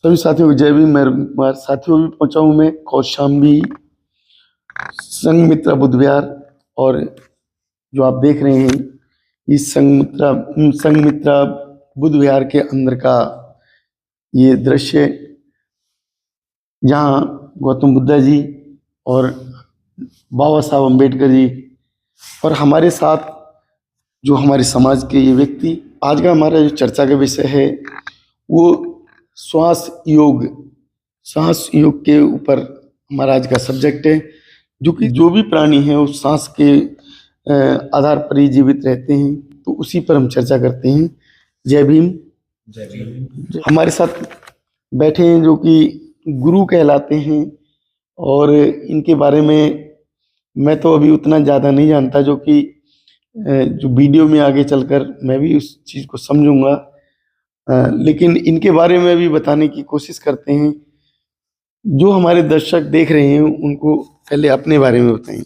सभी साथियों को जय भीम। मैं साथियों भी पहुंचा हूं मैं कौशाम्बी संघमित्रा बुद्ध विहार। और जो आप देख रहे हैं इस संघमित्रा बुद्ध विहार के अंदर का ये दृश्य, जहाँ गौतम बुद्धा जी और बाबा साहब अम्बेडकर जी और हमारे साथ जो हमारे समाज के ये व्यक्ति, आज का हमारा जो चर्चा का विषय है वो श्वास योग के ऊपर हमारा आज का सब्जेक्ट है। जो कि जो भी प्राणी है उस सांस के आधार पर ही जीवित रहते हैं, तो उसी पर हम चर्चा करते हैं। जय भीम। जय भीम। हमारे साथ बैठे हैं जो कि गुरु कहलाते हैं, और इनके बारे में मैं तो अभी उतना ज़्यादा नहीं जानता, जो कि जो वीडियो में आगे चलकर मैं भी उस चीज़ को समझूंगा, लेकिन इनके बारे में भी बताने की कोशिश करते हैं। जो हमारे दर्शक देख रहे हैं उनको पहले अपने बारे में बताएं,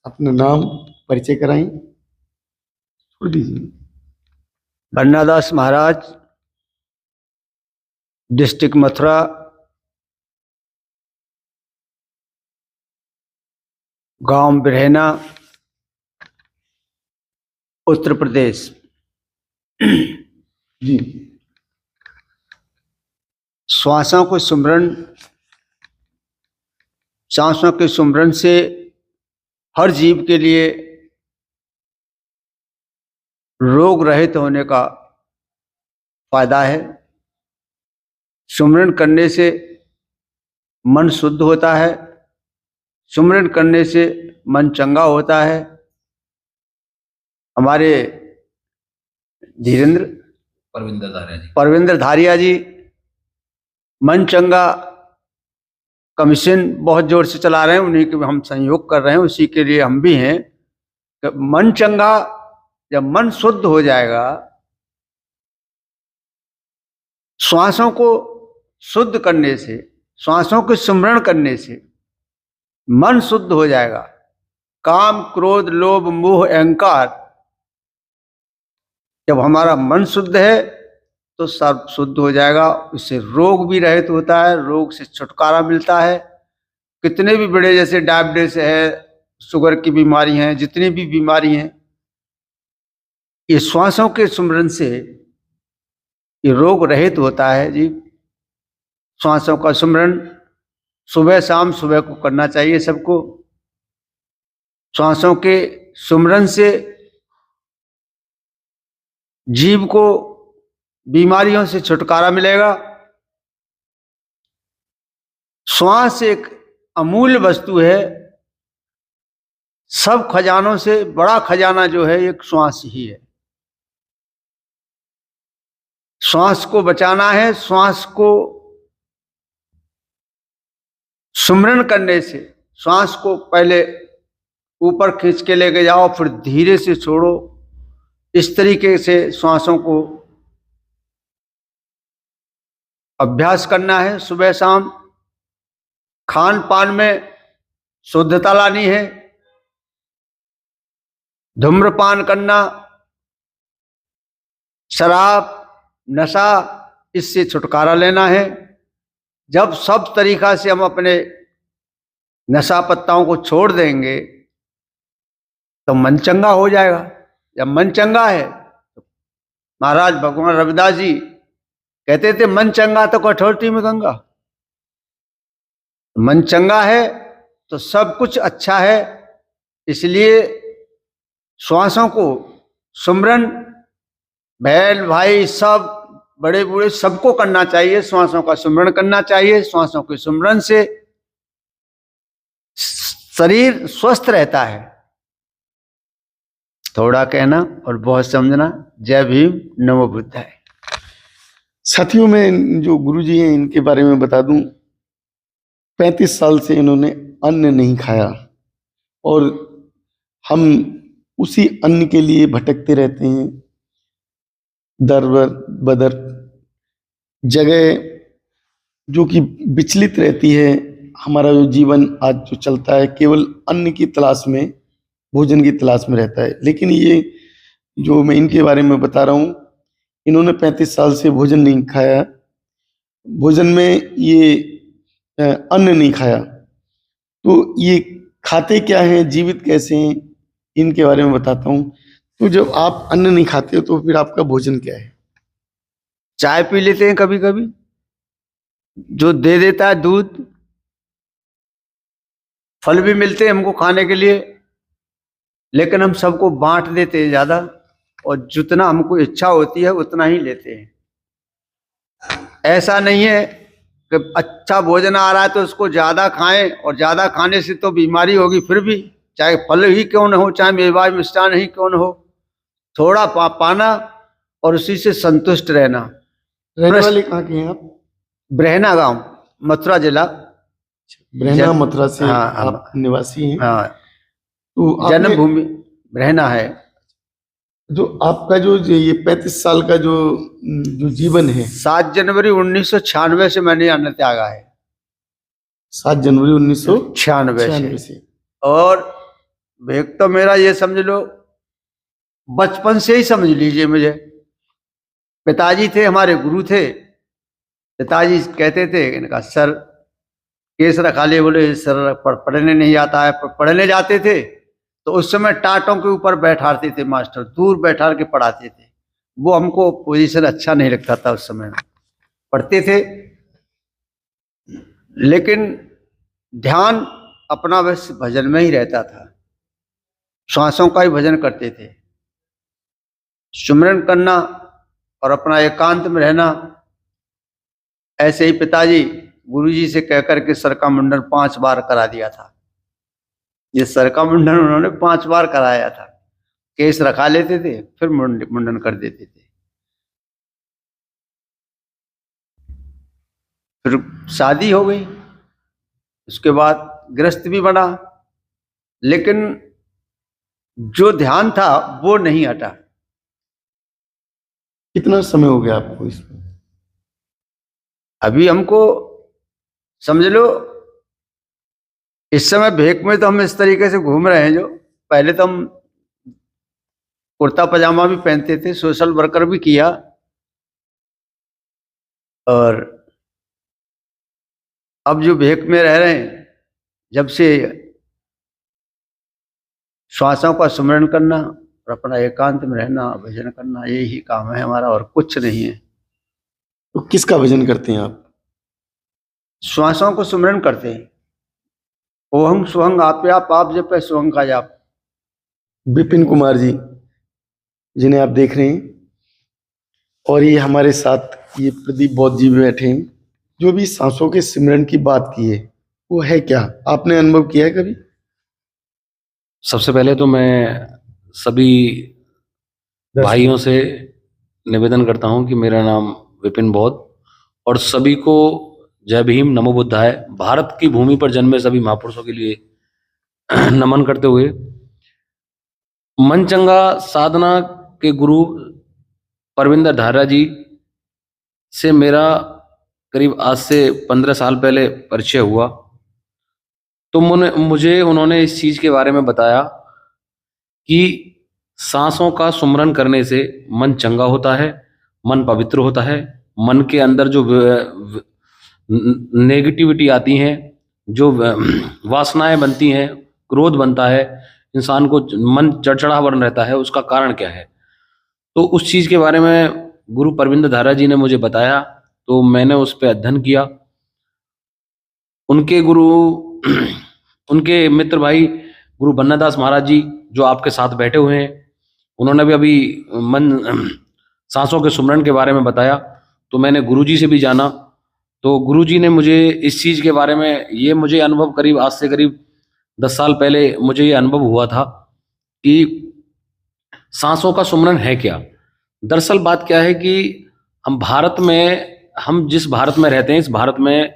अपना नाम परिचय कराएं। छोड़ दीजिए। बन्नादास महाराज, डिस्ट्रिक्ट मथुरा, गांव बिरहना, उत्तर प्रदेश। जी। सांसों के सुमरन से हर जीव के लिए रोग रहित होने का फायदा है। सुमरन करने से मन शुद्ध होता है, सुमरन करने से मन चंगा होता है। हमारे परविंद्र धारिया जी मन चंगा कमीशन बहुत जोर से चला रहे हैं, उन्हीं के हम सहयोग कर रहे हैं, उसी के लिए हम भी हैं। तो मन चंगा, जब मन शुद्ध हो जाएगा, श्वासों को शुद्ध करने से, श्वासों के सुमरण करने से मन शुद्ध हो जाएगा। काम, क्रोध, लोभ, मोह, अहंकार, जब हमारा मन शुद्ध है तो सर्व शुद्ध हो जाएगा। उससे रोग भी रहित होता है, रोग से छुटकारा मिलता है। कितने भी बड़े, जैसे डायबिटीज है, शुगर की बीमारी है, जितनी भी बीमारी हैं, ये श्वासों के सुमरन से ये रोग रहित होता है जी। श्वासों का सुमरन सुबह शाम, सुबह को करना चाहिए सबको। श्वासों के सुमरन से जीव को बीमारियों से छुटकारा मिलेगा। श्वास एक अमूल्य वस्तु है। सब खजानों से बड़ा खजाना जो है एक श्वास ही है। श्वास को बचाना है। श्वास को सुमरन करने से, श्वास को पहले ऊपर खींच के लेके जाओ, फिर धीरे से छोड़ो। इस तरीके से श्वासों को अभ्यास करना है सुबह शाम। खान पान में शुद्धता लानी है। धूम्रपान करना, शराब, नशा, इससे छुटकारा लेना है। जब सब तरीका से हम अपने नशा पत्ताओं को छोड़ देंगे तो मन चंगा हो जाएगा। जब मन चंगा है तो महाराज भगवान रविदास जी कहते थे, मन चंगा तो कठौती में गंगा। मन चंगा है तो सब कुछ अच्छा है। इसलिए श्वासों को सुमरन, बहन भाई सब, बड़े बूढ़े सबको करना चाहिए। श्वासों का सुमरन करना चाहिए। श्वासों के सुमरन से शरीर स्वस्थ रहता है। थोड़ा कहना और बहुत समझना। जय भीम, नमो बुद्धाय। साथियों, में जो गुरुजी हैं इनके बारे में बता दूं, 35 साल से इन्होंने अन्न नहीं खाया, और हम उसी अन्न के लिए भटकते रहते हैं। दर बदर जगह जो कि विचलित रहती है। हमारा जो जीवन आज जो चलता है केवल अन्न की तलाश में, भोजन की तलाश में रहता है। लेकिन ये जो मैं इनके बारे में बता रहा हूँ, इन्होंने 35 साल से भोजन नहीं खाया, भोजन में ये अन्न नहीं खाया, तो ये खाते क्या हैं, जीवित कैसे हैं, इनके बारे में बताता हूँ। तो जब आप अन्न नहीं खाते हो तो फिर आपका भोजन क्या है? चाय पी लेते हैं कभी कभी, जो दे देता है दूध। फल भी मिलते हैं हमको खाने के लिए, लेकिन हम सबको बांट देते हैं ज्यादा, और जितना हमको इच्छा होती है उतना ही लेते हैं। ऐसा नहीं है कि अच्छा भोजन आ रहा है तो उसको ज्यादा खाएं, और ज्यादा खाने से तो बीमारी होगी। फिर भी चाहे फल ही क्यों न हो, चाहे मेवा मिष्ठान ही क्यों न हो, थोड़ा पाना और उसी से संतुष्ट रहना। रहने वाले कहाँ के हैं आप? ब्रहना गांव, मथुरा जिला। ब्रहना मथुरा से हाँ, आप निवासी हैं? हाँ, तो जन्मभूमि ब्रहना है। जो आपका जो ये 35 साल का जो जीवन है, 7 जनवरी 1996 से मैंने अन्न त्यागा है। 7 जनवरी 1996 से। और एक तो मेरा ये समझ लो बचपन से ही समझ लीजिए, मुझे पिताजी थे, हमारे गुरु थे। पिताजी कहते थे, इनका सर केस रखा लिए, बोले सर पढ़ने नहीं आता है। पढ़ने जाते थे तो उस समय टाटों के ऊपर बैठाते थे मास्टर, दूर बैठा के पढ़ाते थे। वो हमको पोजीशन अच्छा नहीं लगता था उस समय। पढ़ते थे लेकिन ध्यान अपना बस भजन में ही रहता था। श्वासों का ही भजन करते थे, सुमिरन करना और अपना एकांत में रहना। ऐसे ही पिताजी गुरुजी से कहकर के सर का मुंडन 5 बार करा दिया था। ये सर का मुंडन उन्होंने 5 बार कराया था। केस रखा लेते थे, फिर मुंडन कर देते थे। फिर शादी हो गई, उसके बाद गृहस्थ भी बना, लेकिन जो ध्यान था वो नहीं हटा। कितना समय हो गया आपको इसमें? अभी हमको समझ लो इस समय भेक में तो हम इस तरीके से घूम रहे हैं। जो पहले तो हम कुर्ता पजामा भी पहनते थे, सोशल वर्कर भी किया, और अब जो भेक में रह रहे हैं, जब से श्वासों का सुमिरन करना और अपना एकांत में रहना, भजन करना, यही काम है हमारा, और कुछ नहीं है। तो किसका भजन करते हैं आप? श्वासों को सुमिरन करते हैं। ओहं सुहंग आप जपे सुहंग का जाप। विपिन कुमार जी, जिन्हें आप देख रहे हैं, और ये हमारे साथ ये प्रदीप बौद्ध जी भी बैठे हैं। जो भी सांसों के सिमरन की बात की है वो है क्या, आपने अनुभव किया है कभी? सबसे पहले तो मैं सभी भाइयों से निवेदन करता हूं कि मेरा नाम विपिन बौद्ध, और सभी को जय भीम, नमो बुद्धाय। भारत की भूमि पर जन्मे सभी महापुरुषों के लिए नमन करते हुए, मन चंगा साधना के गुरु परविंदर धारा जी से मेरा करीब आज से 15 साल पहले परिचय हुआ। तो मुझे उन्होंने इस चीज के बारे में बताया कि सांसों का सुमरन करने से मन चंगा होता है, मन पवित्र होता है। मन के अंदर जो नेगेटिविटी आती हैं, जो वासनाएं बनती हैं, क्रोध बनता है, इंसान को मन चढ़चढ़ावन रहता है, उसका कारण क्या है। तो उस चीज के बारे में गुरु परविंदर धारा जी ने मुझे बताया, तो मैंने उस पर अध्ययन किया। उनके गुरु उनके मित्र भाई गुरु बन्नादास महाराज जी, जो आपके साथ बैठे हुए हैं, उन्होंने भी अभी मन सांसों के सुमरन के बारे में बताया। तो मैंने गुरुजी से भी जाना, तो गुरुजी ने मुझे इस चीज के बारे में, ये मुझे अनुभव करीब आज से करीब 10 साल पहले मुझे ये अनुभव हुआ था कि सांसों का सुमरन है क्या। दरअसल बात क्या है कि हम जिस भारत में रहते हैं, इस भारत में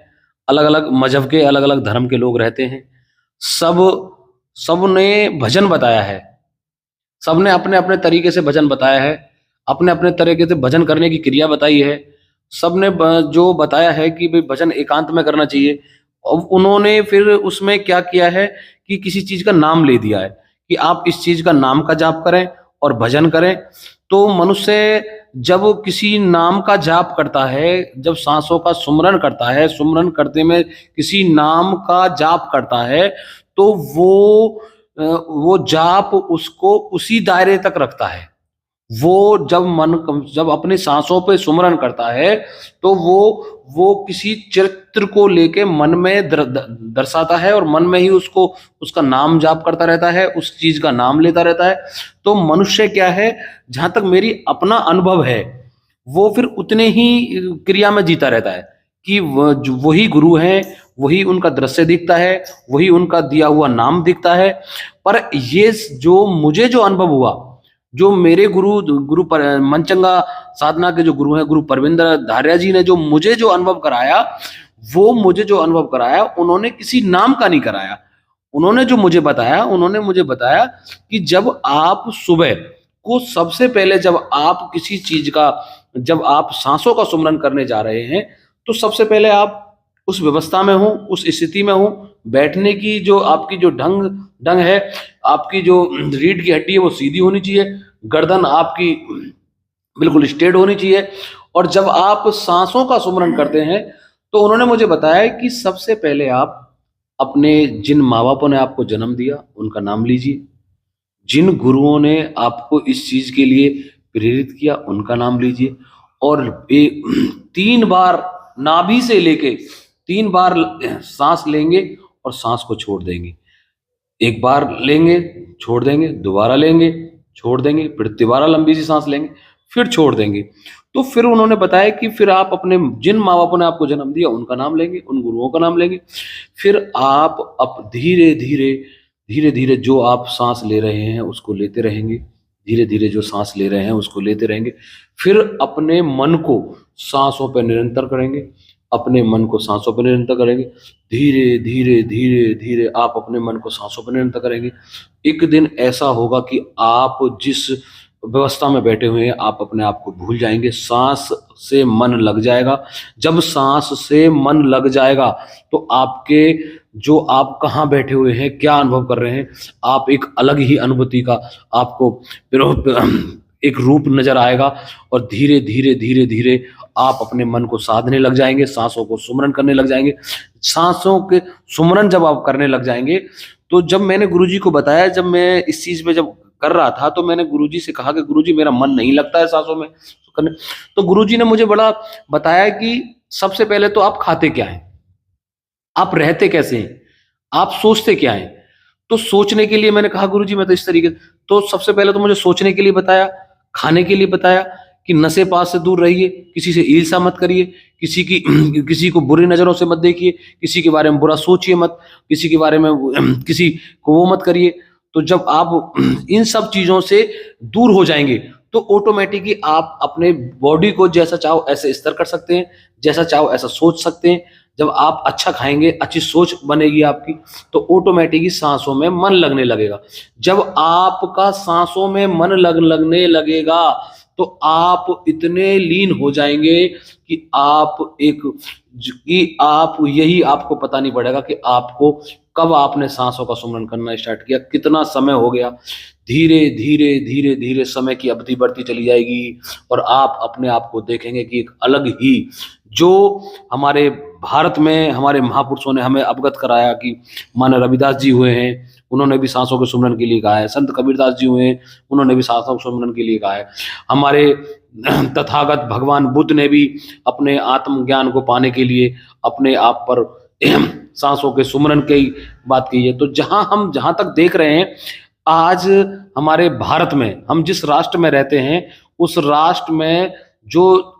अलग अलग मजहब के, अलग अलग धर्म के लोग रहते हैं। सब ने भजन बताया है, सब ने अपने अपने तरीके से भजन बताया है, अपने अपने तरीके से भजन करने की क्रिया बताई है। सब ने जो बताया है कि भाई भजन एकांत में करना चाहिए। और उन्होंने फिर उसमें क्या किया है कि किसी चीज का नाम ले दिया है कि आप इस चीज का नाम का जाप करें और भजन करें, तो मनुष्य जब किसी नाम का जाप करता है, जब सांसों का सुमरन करता है, सुमरन करते में किसी नाम का जाप करता है, तो वो जाप उसको उसी दायरे तक रखता है। वो जब अपनी सांसों पे सुमरन करता है, तो वो किसी चरित्र को लेके मन में दर्शाता है और मन में ही उसका नाम जाप करता रहता है, उस चीज का नाम लेता रहता है। तो मनुष्य क्या है, जहां तक मेरी अपना अनुभव है, वो फिर उतने ही क्रिया में जीता रहता है कि वही गुरु हैं, वही उनका दृश्य दिखता है, वही उनका दिया हुआ नाम दिखता है। पर ये जो मुझे जो अनुभव हुआ, जो मेरे गुरु मनचंगा साधना के जो गुरु हैं, गुरु परविंदर धारिया जी ने जो मुझे जो अनुभव कराया, उन्होंने किसी नाम का नहीं कराया। उन्होंने मुझे बताया कि जब आप सुबह को सबसे पहले जब आप सांसों का सुमरन करने जा रहे हैं, तो सबसे पहले आप उस व्यवस्था में हो, उस स्थिति में हो, बैठने की जो आपकी जो ढंग है, आपकी जो रीढ़ की हड्डी है वो सीधी होनी चाहिए, गर्दन आपकी बिल्कुल स्ट्रेट होनी चाहिए। और जब आप सांसों का सुमरन करते हैं, तो उन्होंने मुझे बताया कि सबसे पहले आप अपने जिन माँ बापों ने आपको जन्म दिया उनका नाम लीजिए, जिन गुरुओं ने आपको इस चीज के लिए प्रेरित किया उनका नाम लीजिए, और 3 बार नाभि से लेके 3 बार सांस लेंगे और सांस को छोड़ देंगे। 1 बार लेंगे, छोड़ देंगे, दोबारा लेंगे, छोड़ देंगे, फिर दोबारा लंबी सी सांस लेंगे, फिर छोड़ देंगे। तो फिर उन्होंने बताया कि फिर आप अपने जिन माँ बापों ने आपको जन्म दिया उनका नाम लेंगे, उन गुरुओं का नाम लेंगे। फिर आप धीरे धीरे जो आप सांस ले रहे हैं उसको लेते रहेंगे, धीरे धीरे जो सांस ले रहे हैं उसको लेते रहेंगे। फिर अपने मन को सांसों पर निरंतर करेंगे, अपने मन को सांसों पर निरंतर करेंगे, धीरे धीरे आप अपने मन को सांसों पर निरंतर करेंगे। एक दिन ऐसा होगा कि आप जिस व्यवस्था में बैठे हुए हैं, आप अपने आप को भूल जाएंगे, सांस से मन लग जाएगा। जब सांस से मन लग जाएगा, तो जो आप कहाँ बैठे हुए हैं, क्या अनुभव कर रहे हैं, आप एक अलग ही अनुभूति का आपको एक रूप नजर आएगा। और धीरे धीरे आप अपने मन को साधने लग जाएंगे, सांसों को सुमरन करने लग जाएंगे। सांसों के सुमरन जब आप करने लग जाएंगे, तो जब मैंने गुरुजी को बताया, जब मैं इस चीज में जब कर रहा था, तो मैंने गुरुजी से कहा कि गुरुजी मेरा मन नहीं लगता है सांसों में करने। तो गुरुजी ने मुझे बड़ा बताया कि सबसे पहले तो आप खाते क्या हैं, आप रहते कैसे हैं, आप सोचते क्या हैं। तो सोचने के लिए मैंने कहा गुरुजी मैं तो इस तरीके, तो सबसे पहले तो मुझे सोचने के लिए बताया, खाने के लिए बताया कि नशे पास से दूर रहिए, किसी से ईर्ष्या मत करिए, किसी को बुरी नजरों से मत देखिए, किसी के बारे में बुरा सोचिए मत, किसी के बारे में किसी को वो मत करिए। तो जब आप इन सब चीजों से दूर हो जाएंगे, तो ऑटोमेटिकली आप अपने बॉडी को जैसा चाहो ऐसे स्थिर कर सकते हैं, जैसा चाहो ऐसा सोच सकते हैं। जब आप अच्छा खाएंगे, अच्छी सोच बनेगी आपकी, तो ऑटोमेटिकली सांसों में मन लगने लगेगा। जब आपका सांसों में मन लगने लगेगा, तो आप इतने लीन हो जाएंगे कि आप यही आपको पता नहीं पड़ेगा कि आपको कब आपने सांसों का सुमरन करना स्टार्ट किया, कितना समय हो गया। धीरे धीरे समय की अवधि बढ़ती चली जाएगी, और आप अपने आप को देखेंगे कि एक अलग ही, जो हमारे भारत में हमारे महापुरुषों ने हमें अवगत कराया कि माने रविदास जी हुए हैं, उन्होंने भी सांसों के सुमरन के लिए कहा है, संत कबीरदास जी हुए हैं, उन्होंने भी सांसों के सुमरन के लिए कहा है, हमारे तथागत भगवान बुद्ध ने भी अपने आत्मज्ञान को पाने के लिए अपने आप पर सांसों के सुमरन की बात की है। तो जहां तक देख रहे हैं, आज हमारे भारत में, हम जिस राष्ट्र में रहते हैं, उस राष्ट्र में जो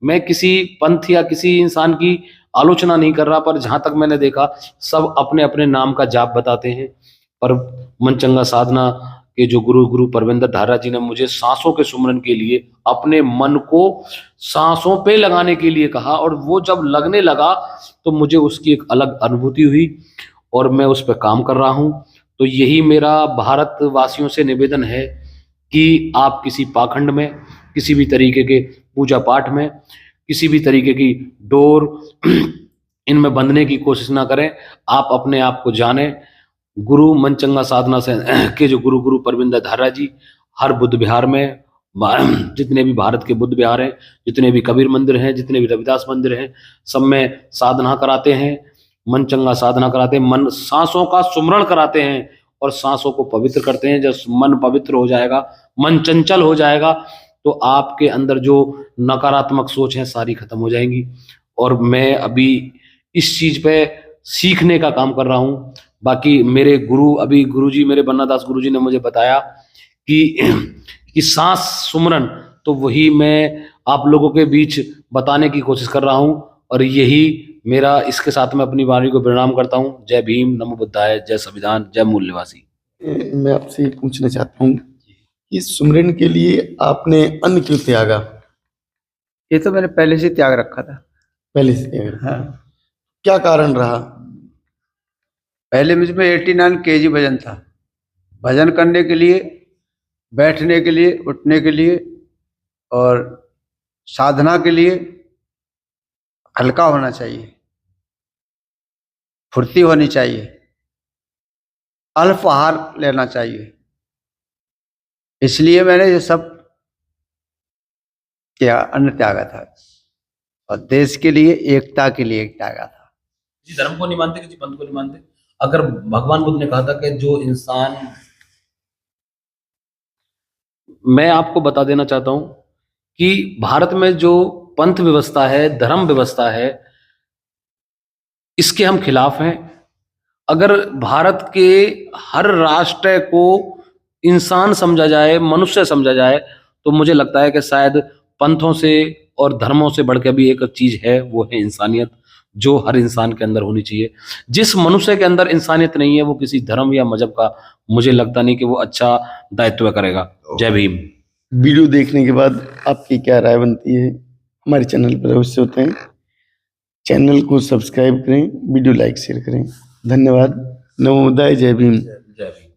मैं किसी पंथ या किसी इंसान की आलोचना नहीं कर रहा, पर जहां तक मैंने देखा, सब अपने अपने नाम का जाप बताते हैं। पर मनचंगा साधना के जो गुरु परविंदर धारिया जी ने मुझे सांसों के सुमरन के लिए अपने मन को सांसों पे लगाने के लिए कहा, और वो जब लगने लगा तो मुझे उसकी एक अलग अनुभूति हुई, और मैं उस पर काम कर रहा हूं। तो यही मेरा भारतवासियों से निवेदन है कि आप किसी पाखंड में, किसी भी तरीके के पूजा पाठ में, किसी भी तरीके की डोर इनमें बंधने की कोशिश ना करें। आप अपने आप को जानें। गुरु मनचंगा साधना से के जो गुरु परविंदर धारिया जी हर बुद्ध विहार में जितने भी भारत के बुद्ध विहार हैं, जितने भी कबीर मंदिर हैं, जितने भी रविदास मंदिर हैं, सब में साधना कराते हैं, मन चंगा साधना कराते हैं, मन सांसों का सुमरण कराते हैं और सांसों को पवित्र करते हैं। जब मन पवित्र हो जाएगा, मन चंचल हो जाएगा, तो आपके अंदर जो नकारात्मक सोच है सारी खत्म हो जाएंगी। और मैं अभी इस चीज पे सीखने का काम कर रहा हूँ। बाकी मेरे गुरु, अभी गुरुजी, मेरे बन्ना दास गुरुजी ने मुझे बताया कि सांस सुमरन, तो वही मैं आप लोगों के बीच बताने की कोशिश कर रहा हूँ। और यही मेरा, इसके साथ मैं अपनी वाणी को प्रणाम करता हूँ। जय भीम, नमो बुद्धाय, जय संविधान, जय मूल निवासी। मैं आपसे ये पूछना चाहता हूँ कि सुमरन के लिए आपने अन्न क्यों त्यागा? ये तो मैंने पहले से त्याग रखा था। पहले से त्यागा? हाँ, क्या कारण रहा? पहले मुझ में 89 kg वजन था। भजन करने के लिए, बैठने के लिए, उठने के लिए और साधना के लिए हल्का होना चाहिए, फुर्ती होनी चाहिए, अल्प आहार लेना चाहिए। इसलिए मैंने ये सब अन्न त्यागा था और देश के लिए, एकता के लिए त्यागा था। किसी धर्म को नहीं मानते, किसी पंथ को नहीं मानते। अगर भगवान बुद्ध ने कहा था कि जो इंसान, मैं आपको बता देना चाहता हूं कि भारत में जो पंथ व्यवस्था है, धर्म व्यवस्था है, इसके हम खिलाफ हैं। अगर भारत के हर राष्ट्र को इंसान समझा जाए, मनुष्य समझा जाए, तो मुझे लगता है कि शायद पंथों से और धर्मों से बढ़कर भी एक चीज है, वो है इंसानियत, जो हर इंसान के अंदर होनी चाहिए। जिस मनुष्य के अंदर इंसानियत नहीं है, वो किसी धर्म या मजहब का मुझे लगता नहीं कि वो अच्छा दायित्व करेगा। जय भीम। वीडियो देखने के बाद आपकी क्या राय बनती है? हमारे चैनल पर अवश्य होते हैं। चैनल को सब्सक्राइब करें, वीडियो लाइक शेयर करें। धन्यवाद। नमो बुद्धाय, जय भीम। जय भीम।